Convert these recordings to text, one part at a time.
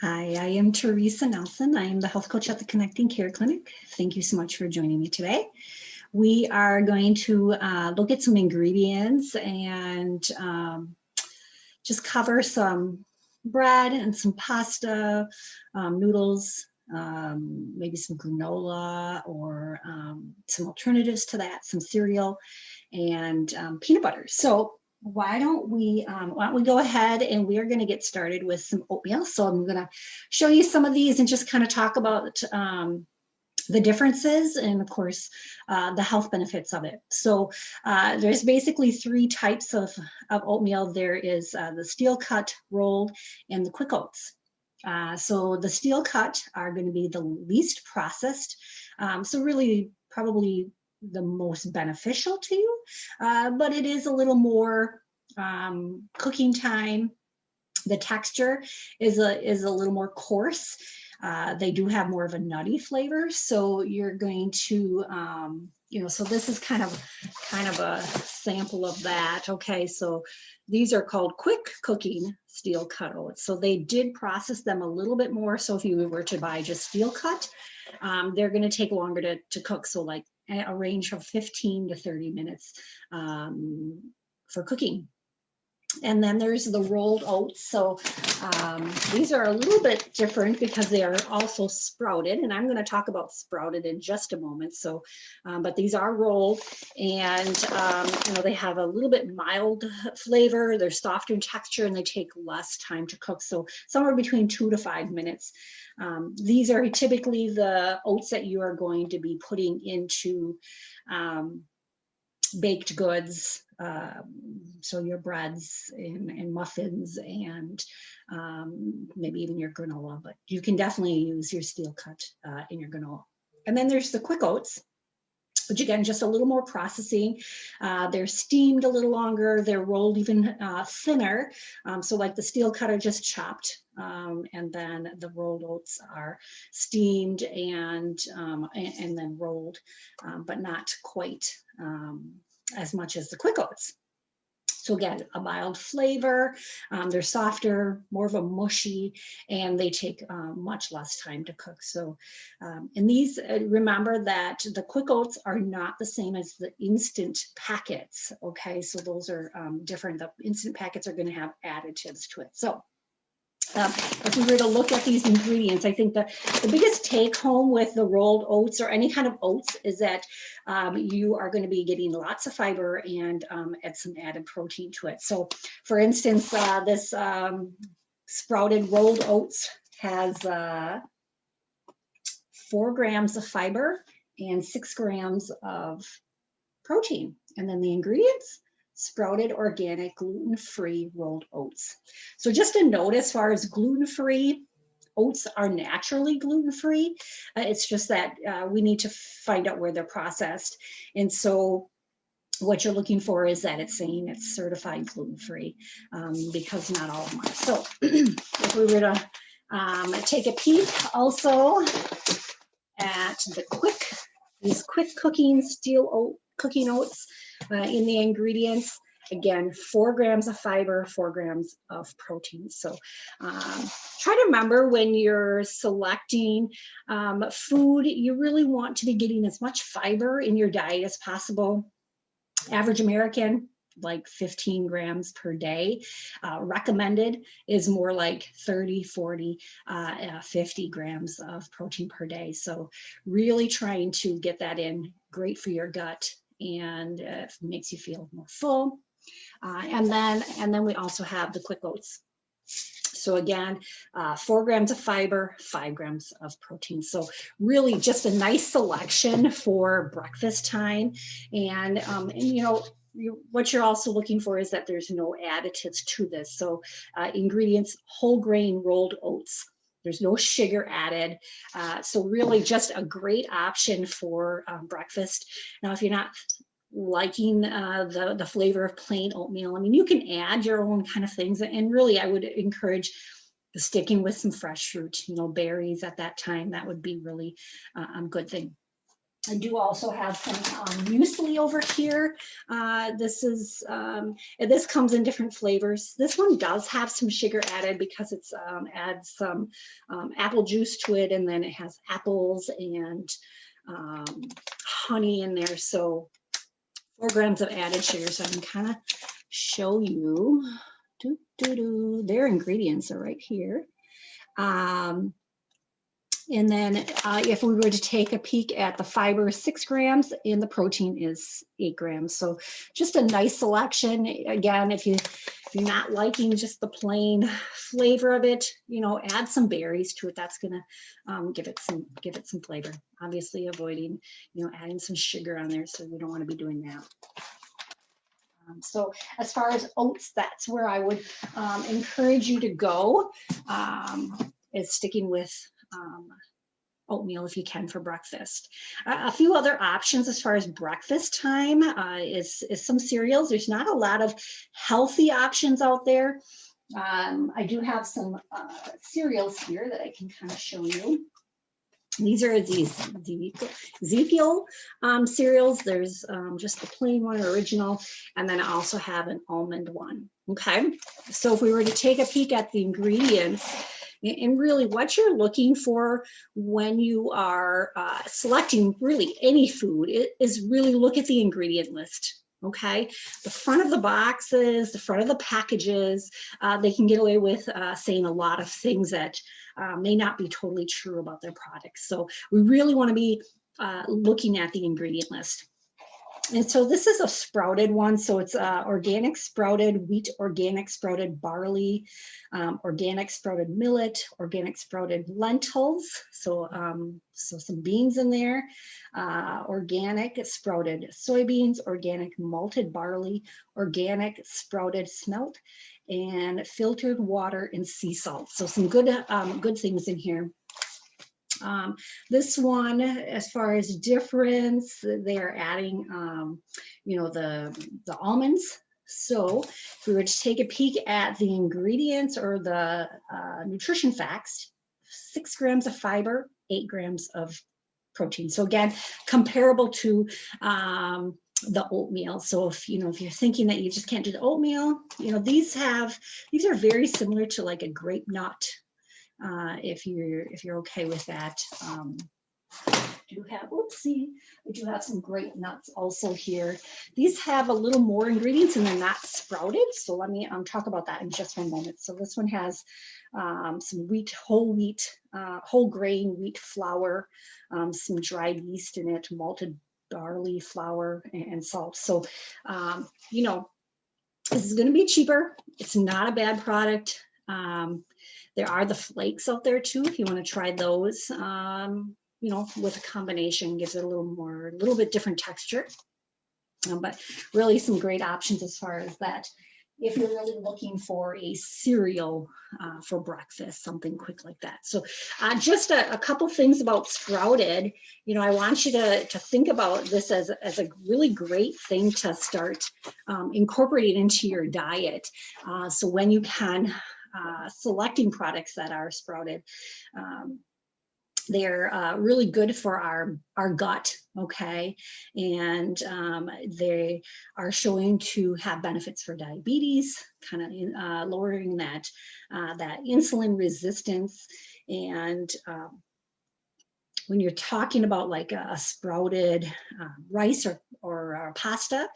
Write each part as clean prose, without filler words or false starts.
Hi, I am Teresa Nelson. I am the health coach at the Connecting Care Clinic. Thank you so much for joining me today. We are going to look at some ingredients and just cover some bread and some pasta, noodles, maybe some granola or some alternatives to that, some cereal and peanut butter. So why don't we go ahead and we are going to get started with some oatmeal. So I'm going to show you some of these and just kind of talk about the differences and of course the health benefits of it. So there's basically three types of oatmeal. There is the steel cut, rolled, and the quick oats. So the steel cut are going to be the least processed. So really probably the most beneficial to you, but it is a little more cooking time. The texture is a little more coarse. They do have more of a nutty flavor, so you're going to so this is kind of a sample of that. Okay, so these are called quick cooking steel cut oats. So they did process them a little bit more. So if you were to buy just steel cut, they're going to take longer to cook. So like a range of 15 to 30 minutes for cooking. And then there's the rolled oats. So these are a little bit different because they are also sprouted. And I'm going to talk about sprouted in just a moment. So, but these are rolled and, they have a little bit mild flavor. They're softer in texture and they take less time to cook. So somewhere between 2 to 5 minutes. These are typically the oats that you are going to be putting into baked goods, so your breads and muffins and maybe even your granola, but you can definitely use your steel cut in your granola. And then there's the quick oats, which again, just a little more processing. They're steamed a little longer. They're rolled even thinner. So like the steel cut are just chopped, and then the rolled oats are steamed and then rolled, but not quite as much as the quick oats. So again, a mild flavor, they're softer, more of a mushy, and they take much less time to cook. So, and these, remember that the quick oats are not the same as the instant packets, okay? So those are different. The instant packets are gonna have additives to it. So if we were to look at these ingredients, I think the biggest take home with the rolled oats or any kind of oats is that you are going to be getting lots of fiber and add some added protein to it. So for instance, this sprouted rolled oats has 4 grams of fiber and 6 grams of protein. And then the ingredients: sprouted, organic, gluten-free rolled oats. So just a note, as far as gluten-free, oats are naturally gluten-free. It's just that we need to find out where they're processed. And so what you're looking for is that it's saying it's certified gluten-free, because not all of them are. So if we were to take a peek also at these quick cooking cooking oats in the ingredients. Again, 4 grams of fiber, 4 grams of protein. So try to remember when you're selecting food, you really want to be getting as much fiber in your diet as possible. Average American, like 15 grams per day. Recommended is more like 30, 40, 50 grams of protein per day. So really trying to get that in, great for your gut, and makes you feel more full. And then we also have the quick oats. So again, 4 grams of fiber, 5 grams of protein. So really just a nice selection for breakfast time. And what you're also looking for is that there's no additives to this. So ingredients: whole grain rolled oats. There's no sugar added. So really just a great option for breakfast. Now, if you're not liking the flavor of plain oatmeal, I mean, you can add your own kind of things. And really, I would encourage sticking with some fresh fruit, berries at that time. That would be really a good thing. I do also have some muesli over here. This comes in different flavors. This one does have some sugar added because it's adds some apple juice to it, and then it has apples and honey in there. So 4 grams of added sugar. So I can kind of show you. Their ingredients are right here. And then if we were to take a peek at the fiber, 6 grams, and the protein is 8 grams. So just a nice selection. Again, if you're not liking just the plain flavor of it, you know, add some berries to it. That's gonna give it some flavor. Obviously, avoiding, you know, adding some sugar on there. So we don't want to be doing that. So as far as oats, that's where I would encourage you to go, is sticking with oatmeal if you can for breakfast. A few other options as far as breakfast time is some cereals. There's not a lot of healthy options out there. I do have some cereals here that I can kind of show you. These are these Ezekiel cereals. There's just the plain one, original, and then I also have an almond one. Okay, so if we were to take a peek at the ingredients, and really what you're looking for when you are selecting really any food is really look at the ingredient list. Okay, the front of the boxes, the front of the packages, they can get away with saying a lot of things that may not be totally true about their products. So we really want to be looking at the ingredient list. And so this is a sprouted one. So it's organic sprouted wheat, organic sprouted barley, organic sprouted millet, organic sprouted lentils. So, so some beans in there, organic sprouted soybeans, organic malted barley, organic sprouted smelt, and filtered water and sea salt. So some good things in here. This one, as far as difference, they're adding, you know, the almonds. So if we were to take a peek at the ingredients or the nutrition facts, 6 grams of fiber, 8 grams of protein. So again, comparable to the oatmeal. So if you're thinking that you just can't do the oatmeal, you know, these are very similar to like a grape nut. If you're okay with that. I do have some grape nuts also here. These have a little more ingredients and they're not sprouted. So let me talk about that in just one moment. So this one has some whole grain wheat flour, some dried yeast in it, malted barley flour, and salt. So, you know, this is going to be cheaper. It's not a bad product. There are the flakes out there too, if you want to try those, you know, with a combination, gives it a little bit different texture. But really some great options as far as that. If you're really looking for a cereal for breakfast, something quick like that. So just a couple things about sprouted. You know, I want you to think about this as a really great thing to start incorporating into your diet. So when you can, selecting products that are sprouted, they're really good for our gut, okay? And they are showing to have benefits for diabetes, kind of lowering that insulin resistance. And when you're talking about like a sprouted rice or pasta,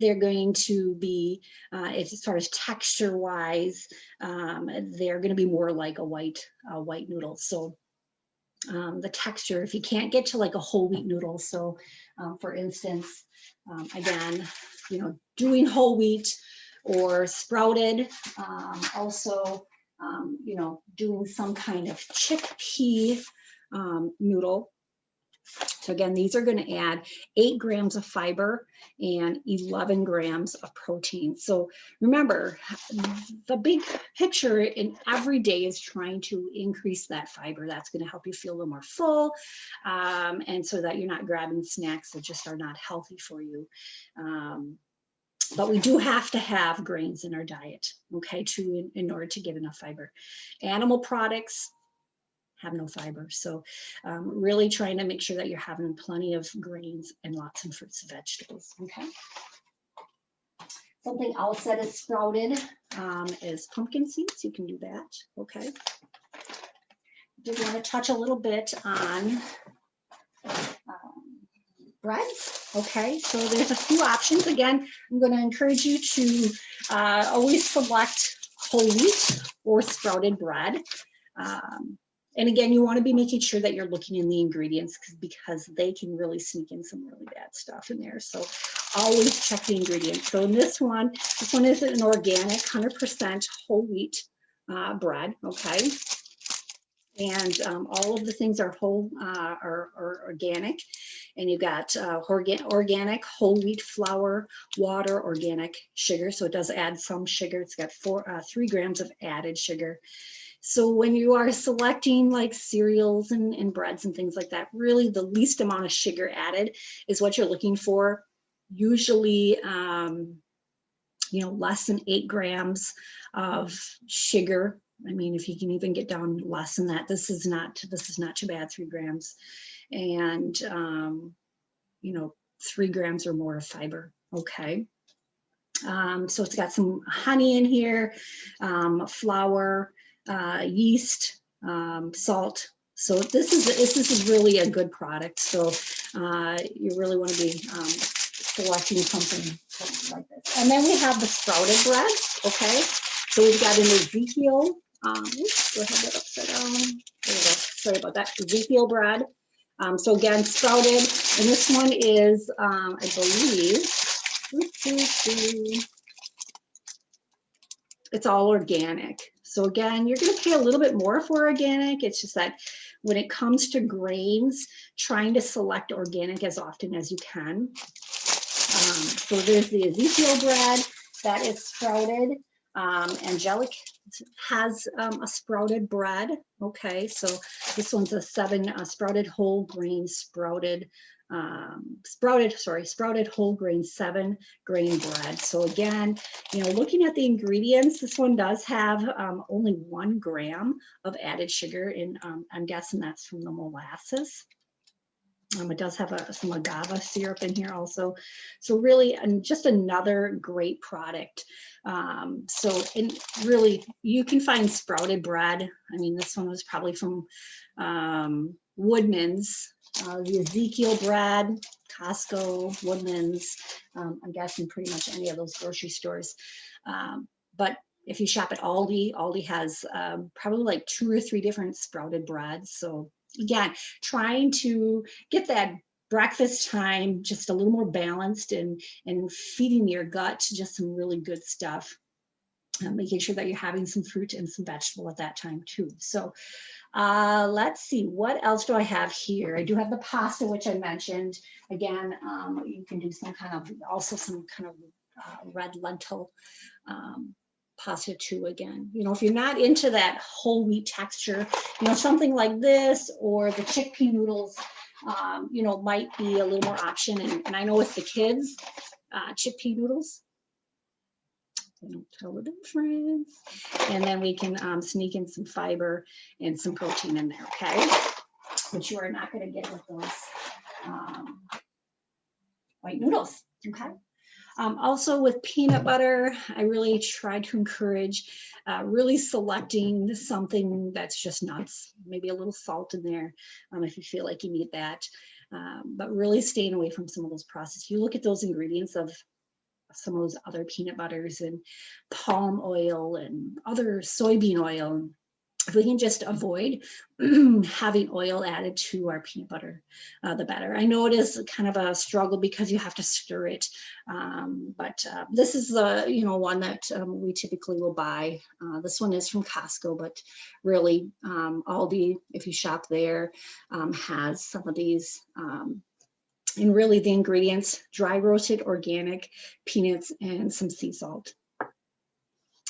they're going to be, as far as texture wise, they're going to be more like a white noodle. So the texture, if you can't get to like a whole wheat noodle. So for instance, again, you know, doing whole wheat or sprouted, also, you know, doing some kind of chickpea noodle. So again, these are going to add 8 grams of fiber and 11 grams of protein. So remember, the big picture in every day is trying to increase that fiber. That's going to help you feel a little more full, and so that you're not grabbing snacks that just are not healthy for you. But we do have to have grains in our diet, okay, in order to get enough fiber. Animal products, have no fiber. So really trying to make sure that you're having plenty of grains and lots of fruits and vegetables, okay? Something else that is sprouted is pumpkin seeds. You can do that, okay? Did want to touch a little bit on breads, okay? So there's a few options. Again, I'm going to encourage you to always select whole wheat or sprouted bread. And again, you want to be making sure that you're looking in the ingredients because they can really sneak in some really bad stuff in there. So always check the ingredients. So in this one is an organic 100% whole wheat bread, okay? And all of the things are whole, are organic. And you've got organic whole wheat flour, water, organic sugar. So it does add some sugar. It's got 3 grams of added sugar. So when you are selecting like cereals and breads and things like that, really the least amount of sugar added is what you're looking for. Usually, you know, less than 8 grams of sugar. I mean, if you can even get down less than that, this is not too bad, 3 grams. And, you know, 3 grams or more of fiber, okay? So it's got some honey in here, flour, yeast, salt. So this is really a good product. So you really want to be selecting something like this. And then we have the sprouted breads, okay? So we've got an Ezekiel, oops, do I have that upside down? There we go, sorry about that, Ezekiel bread. So again, sprouted, and this one is, I believe, it's all organic. So again, you're going to pay a little bit more for organic. It's just that when it comes to grains, trying to select organic as often as you can. So there's the Ezekiel bread that is sprouted. Angelic has a sprouted bread. Okay, so this one's a sprouted whole grain sprouted whole grain 7 grain bread. So again, you know, looking at the ingredients, this one does have only 1 gram of added sugar in. I'm guessing that's from the molasses. It does have some agave syrup in here also. So really, just another great product. So really, you can find sprouted bread. I mean, this one was probably from Woodman's, the Ezekiel bread, Costco, Woodman's. I'm guessing pretty much any of those grocery stores. But if you shop at Aldi, Aldi has probably like 2 or 3 different sprouted breads. So again, trying to get that breakfast time just a little more balanced and feeding your gut just some really good stuff. Making sure that you're having some fruit and some vegetable at that time too. So let's see, what else do I have here? I do have the pasta, which I mentioned. Again, you can do some kind of red lentil pasta too. Again, you know, if you're not into that whole wheat texture, you know, something like this or the chickpea noodles, you know, might be a little more option. And I know with the kids, chickpea noodles, they don't tell the difference. And then we can sneak in some fiber and some protein in there, okay? Which you are not going to get with those white noodles, okay? Also with peanut butter, I really try to encourage really selecting something that's just nuts, maybe a little salt in there if you feel like you need that, but really staying away from some of those processed. You look at those ingredients of some of those other peanut butters and palm oil and other soybean oil. If we can just avoid having oil added to our peanut butter, the better. I know it is kind of a struggle because you have to stir it, but this is the one that we typically will buy. This one is from Costco, but really Aldi, if you shop there, has some of these. And really the ingredients: dry roasted organic peanuts and some sea salt.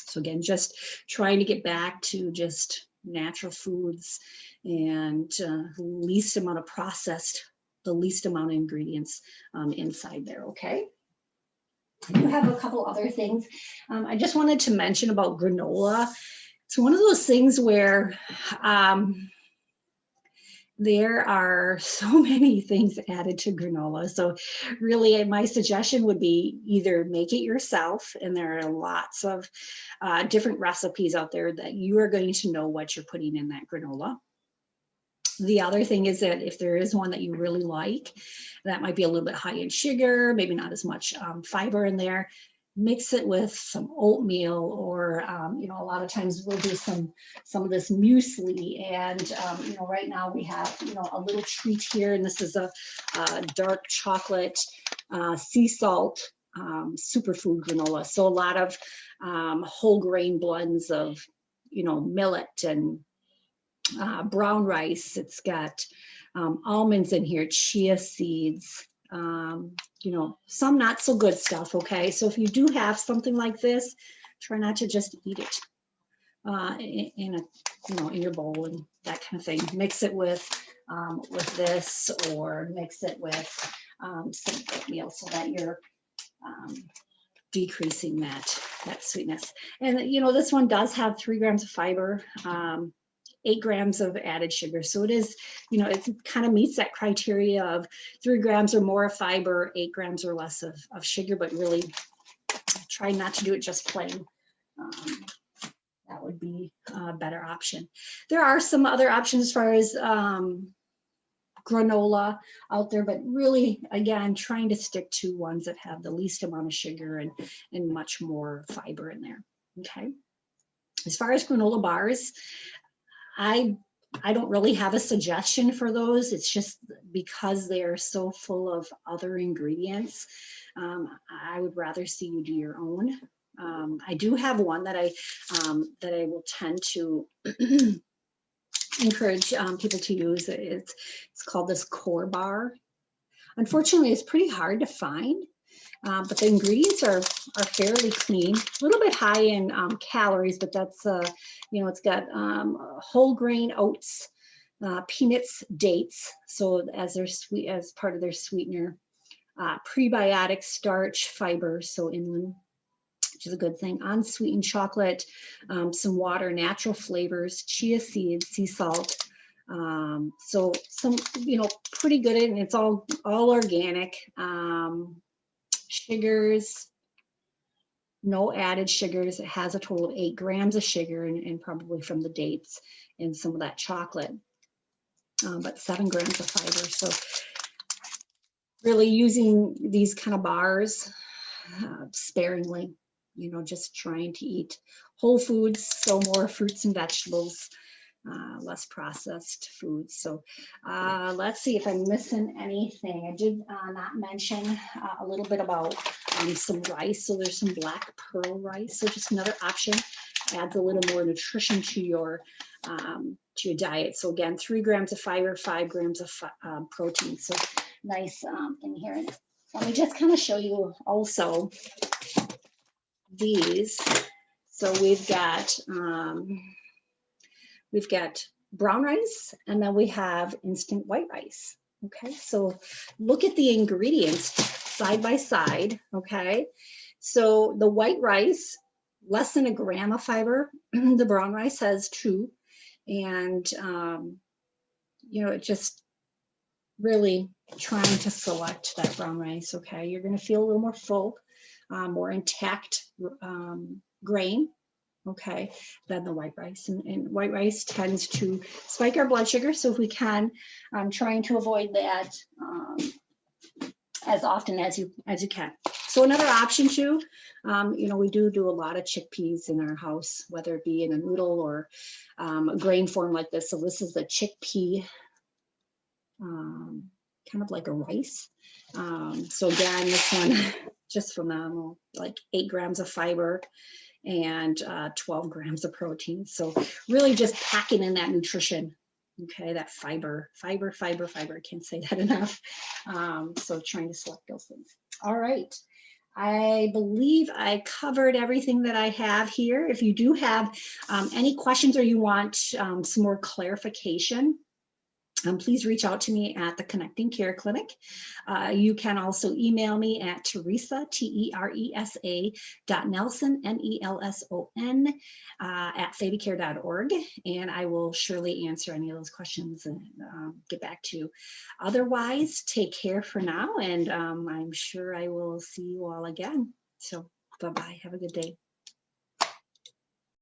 So again, just trying to get back to just natural foods and least amount of processed, the least amount of ingredients inside there, okay? I do have a couple other things. I just wanted to mention about granola. It's one of those things where There are so many things added to granola. So really my suggestion would be either make it yourself, and there are lots of different recipes out there that you are going to know what you're putting in that granola. The other thing is that if there is one that you really like, that might be a little bit high in sugar, maybe not as much fiber in there, mix it with some oatmeal, or a lot of times we'll do some of this muesli. And right now we have a little treat here, and this is a dark chocolate sea salt superfood granola. So a lot of whole grain blends of millet and brown rice. It's got almonds in here, chia seeds, some not so good stuff. Okay, so if you do have something like this, try not to just eat it in your bowl and that kind of thing. Mix it with this, or mix it with some oatmeal, so that you're decreasing that sweetness. And this one does have 3 grams of fiber, 8 grams of added sugar. So it is, it kind of meets that criteria of 3 grams or more of fiber, 8 grams or less of sugar, but really try not to do it just plain. That would be a better option. There are some other options as far as granola out there, but really, again, trying to stick to ones that have the least amount of sugar and much more fiber in there. Okay. As far as granola bars, I don't really have a suggestion for those. It's just because they are so full of other ingredients. I would rather see you do your own. I do have one that I will tend to encourage people to use. It's called this core bar. Unfortunately, it's pretty hard to find. But the ingredients are fairly clean, a little bit high in calories, but that's, it's got whole grain oats, peanuts, dates. So as part of their sweetener, prebiotic starch, fiber, so inulin, which is a good thing, unsweetened chocolate, some water, natural flavors, chia seeds, sea salt. So some, pretty good, and it's all organic. Sugars, no added sugars. It has a total of 8 grams of sugar, and probably from the dates and some of that chocolate, but 7 grams of fiber. So really using these kind of bars sparingly, just trying to eat whole foods, so more fruits and vegetables, less processed foods. So let's see if I'm missing anything. I did not mention a little bit about some rice. So there's some black pearl rice. So just another option, adds a little more nutrition to your diet. So again, 3 grams of fiber, 5 grams of protein. So nice in here. And let me just kind of show you also these. So we've got brown rice, and then we have instant white rice. Okay, so look at the ingredients side by side. Okay, so the white rice, less than 1 gram of fiber. The brown rice has 2, and it just really trying to select that brown rice. Okay, you're going to feel a little more full, more intact grain. Okay, than the white rice. And white rice tends to spike our blood sugar. So if we can, trying to avoid that as often as you can. So another option too, we do a lot of chickpeas in our house, whether it be in a noodle or a grain form like this. So this is the chickpea, kind of like a rice. So again, this one, just phenomenal, like 8 grams of fiber and 12 grams of protein. So really just packing in that nutrition. Okay, that fiber. I can't say that enough. So trying to select those things. All right. I believe I covered everything that I have here. If you do have any questions, or you want some more clarification, please reach out to me at the Connecting Care Clinic. You can also email me at Teresa, Teresa .Nelson, Nelson, at sadicare.org, and I will surely answer any of those questions and get back to you. Otherwise, take care for now, and I'm sure I will see you all again. So bye-bye. Have a good day.